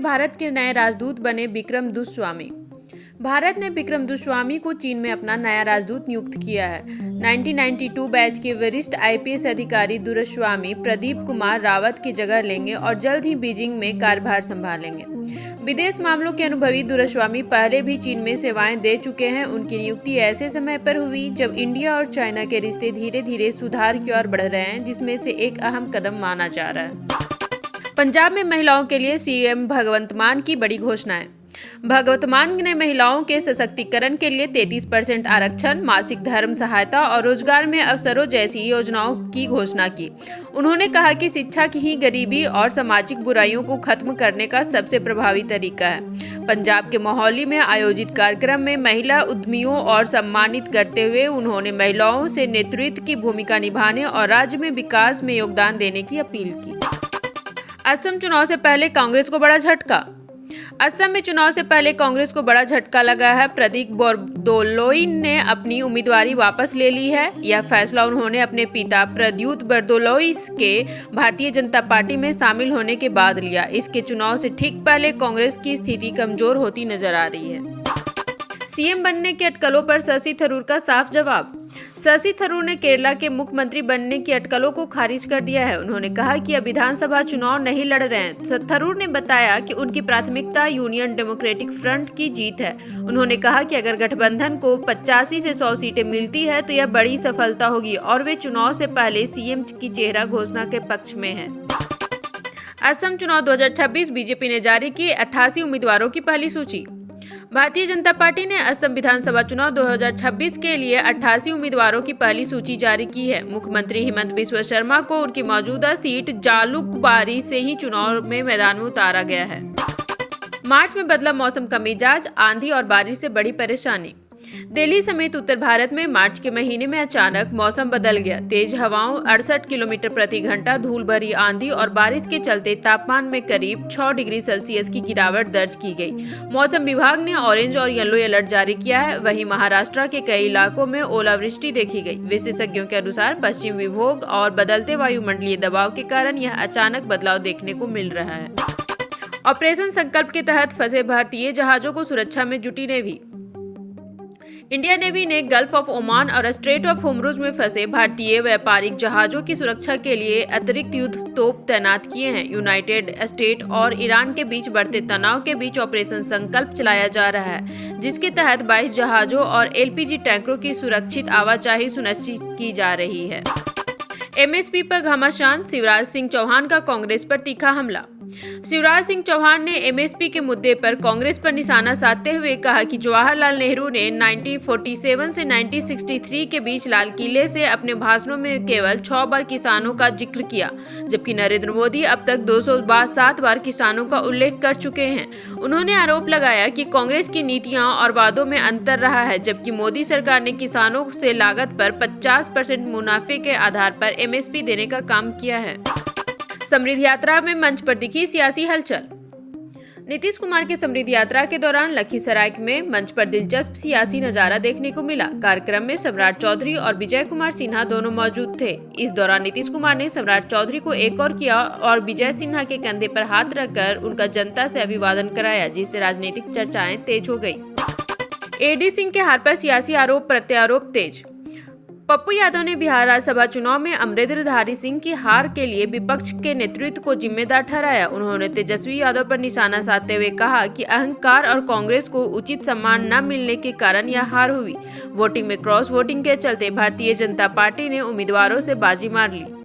भारत के नए राजदूत बने बिक्रम दुस्वामी। भारत ने बिक्रम दुस्वामी को चीन में अपना नया राजदूत नियुक्त किया है। 1992 बैच के वरिष्ठ आईपीएस अधिकारी दुस्वामी प्रदीप कुमार रावत की जगह लेंगे और जल्द ही बीजिंग में कार्यभार संभालेंगे। विदेश मामलों के अनुभवी दुस्वामी पहले भी चीन में सेवाएं दे चुके हैं। उनकी नियुक्ति ऐसे समय पर हुई जब इंडिया और चाइना के रिश्ते धीरे धीरे सुधार की ओर बढ़ रहे हैं, जिसमें से एक अहम कदम माना जा रहा है। पंजाब में महिलाओं के लिए सीएम भगवंत मान की बड़ी घोषणाएं। भगवंत मान ने महिलाओं के सशक्तिकरण के लिए 33% आरक्षण, मासिक धर्म सहायता और रोजगार में अवसरों जैसी योजनाओं की घोषणा की। उन्होंने कहा कि शिक्षा ही गरीबी और सामाजिक बुराइयों को खत्म करने का सबसे प्रभावी तरीका है। पंजाब के मोहाली में आयोजित कार्यक्रम में महिला उद्यमियों और सम्मानित करते हुए उन्होंने महिलाओं से नेतृत्व की भूमिका निभाने और राज्य में विकास में योगदान देने की अपील की। असम चुनाव से पहले कांग्रेस को बड़ा झटका। असम में चुनाव से पहले कांग्रेस को बड़ा झटका लगा है। प्रतीक बरदोलोई ने अपनी उम्मीदवारी वापस ले ली है। यह फैसला उन्होंने अपने पिता प्रद्युत बरदोलोई के भारतीय जनता पार्टी में शामिल होने के बाद लिया। इसके चुनाव से ठीक पहले कांग्रेस की स्थिति कमजोर होती नजर आ रही है। सीएम बनने की अटकलों पर शशि थरूर का साफ जवाब। शशि थरूर ने केरला के मुख्यमंत्री बनने की अटकलों को खारिज कर दिया है। उन्होंने कहा कि अब विधानसभा चुनाव नहीं लड़ रहे हैं। थरूर ने बताया कि उनकी प्राथमिकता यूनियन डेमोक्रेटिक फ्रंट की जीत है। उन्होंने कहा कि अगर गठबंधन को 85 से 100 सीटें मिलती है तो यह बड़ी सफलता होगी और वे चुनाव से पहले सीएम की चेहरा घोषणा के पक्ष में है। असम चुनाव 2026 बीजेपी ने जारी की 88 उम्मीदवारों की पहली सूची। भारतीय जनता पार्टी ने असम विधानसभा चुनाव 2026 के लिए 88 उम्मीदवारों की पहली सूची जारी की है। मुख्यमंत्री हिमंत बिस्वा शर्मा को उनकी मौजूदा सीट जालुकबारी से ही चुनाव में मैदान में उतारा गया है। मार्च में बदला मौसम का मिजाज, आंधी और बारिश से बड़ी परेशानी। दिल्ली समेत उत्तर भारत में मार्च के महीने में अचानक मौसम बदल गया। तेज हवाओं, 68 किलोमीटर प्रति घंटा, धूल भरी आंधी और बारिश के चलते तापमान में करीब 6 डिग्री सेल्सियस की गिरावट दर्ज की गई। मौसम विभाग ने ऑरेंज और येलो अलर्ट जारी किया है। वहीं महाराष्ट्र के कई इलाकों में ओलावृष्टि देखी गई। विशेषज्ञों के अनुसार पश्चिम विक्षोभ और बदलते वायुमंडलीय दबाव के कारण यह अचानक बदलाव देखने को मिल रहा है। ऑपरेशन संकल्प के तहत फंसे भारतीय जहाजों को सुरक्षा में जुटी नेवी। इंडियन नेवी ने गल्फ ऑफ ओमान और स्ट्रेट ऑफ होर्मुज में फंसे भारतीय व्यापारिक जहाजों की सुरक्षा के लिए अतिरिक्त युद्ध तोप तैनात किए हैं। यूनाइटेड स्टेट और ईरान के बीच बढ़ते तनाव के बीच ऑपरेशन संकल्प चलाया जा रहा है, जिसके तहत 22 जहाजों और एलपीजी टैंकरों की सुरक्षित आवाजाही सुनिश्चित की जा रही है। एमएसपी पर घमासान, शिवराज सिंह चौहान का कांग्रेस पर तीखा हमला। शिवराज सिंह चौहान ने एमएसपी के मुद्दे पर कांग्रेस पर निशाना साधते हुए कहा कि जवाहरलाल नेहरू ने 1947 से 1963 के बीच लाल किले से अपने भाषणों में केवल 6 बार किसानों का जिक्र किया, जबकि नरेंद्र मोदी अब तक 207 बार किसानों का उल्लेख कर चुके हैं। उन्होंने आरोप लगाया कि कांग्रेस की नीतियां और वादों में अंतर रहा है, जबकि मोदी सरकार ने किसानों से लागत पर 50% मुनाफे के आधार पर एमएसपी देने का काम किया है। समृद्धि यात्रा में मंच पर दिखी सियासी हलचल। नीतीश कुमार के समृद्धि यात्रा के दौरान लखीसराय में मंच पर दिलचस्प सियासी नजारा देखने को मिला। कार्यक्रम में सम्राट चौधरी और विजय कुमार सिन्हा दोनों मौजूद थे। इस दौरान नीतीश कुमार ने सम्राट चौधरी को एक और किया और विजय सिन्हा के कंधे पर हाथ रखकर उनका जनता से अभिवादन कराया, जिससे राजनीतिक चर्चाएं तेज हो गई। एडी सिंह के हार पर सियासी आरोप प्रत्यारोप तेज। पप्पू यादव ने बिहार राज्यसभा चुनाव में अमरेंद्रधारी सिंह की हार के लिए विपक्ष के नेतृत्व को जिम्मेदार ठहराया। उन्होंने तेजस्वी यादव पर निशाना साधते हुए कहा कि अहंकार और कांग्रेस को उचित सम्मान न मिलने के कारण यह हार हुई। वोटिंग में क्रॉस वोटिंग के चलते भारतीय जनता पार्टी ने उम्मीदवारों से बाजी मार ली।